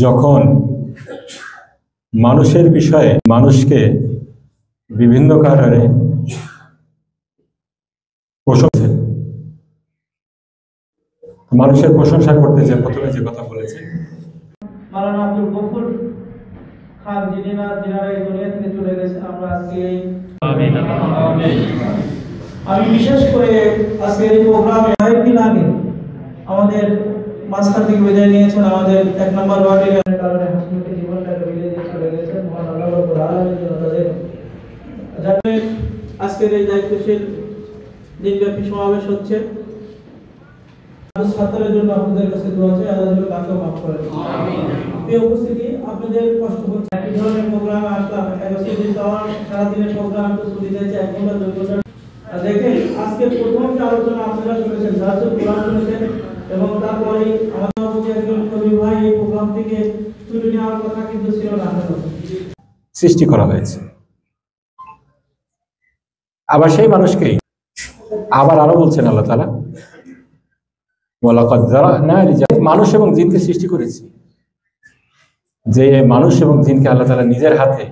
যখন মানুষের বিষয়ে মানুষকে বিভিন্ন কারণে প্রশংসা মানুষের প্রশংসা করতে যে প্রথমে যে কথা বলেছে মাওলানা আব্দুল গফুর খান যিনারা এই দুনিয়া থেকে চলে গেছে, আমরা আজকে আমি বিশেষ করে আজকে এই প্রোগ্রামে কয়েকদিন আগে আমাদের মাঝখান থেকে বিদায় নিয়েছেন আমাদের ১ নম্বর ওয়ার্ডের কারণে হাসপাতালে জীবনটাকে বিদায় দিয়ে চলে গেছেন। মহান আল্লাহ রাব্বুল আলামিন যেন তাদের যাতে আজকের এই দায়িত্বশীল দিনব্যাপী সমাবেশ হচ্ছে, ছাত্রদের জন্য আপনাদের কাছে দোয়া চাই, আল্লাহ যেন তাকে মাফ করে দেন। আমিন। এই উপস্থিতি আপনাদের কষ্ট হচ্ছে, একই ধরনের প্রোগ্রামে আসলাম, একই সারাদিনের প্রোগ্রাম তো ছুটি দিয়েছে 1 ঘন্টা 2 ঘন্টা। দেখেন আজকে প্রথম যে আলোচনা আপনারা শুনেছেন, দার্সুল কোরআন শুনেছেন, এবং তারপরে আমাদের প্রতি একজন কবি ভাই এই প্রোগ্রাম থেকে ছুটি নেওয়ার কথা কিন্তু ছিল না, সৃষ্টি করা হয়েছে। আবার সেই মানুষকেই আবার আরো বলছেন আল্লাহ তাআলা, মানুষ এবং জিনকে সৃষ্টি করেছি, যে মানুষ এবং জিনকে আল্লাহ তাআলা নিজের হাতে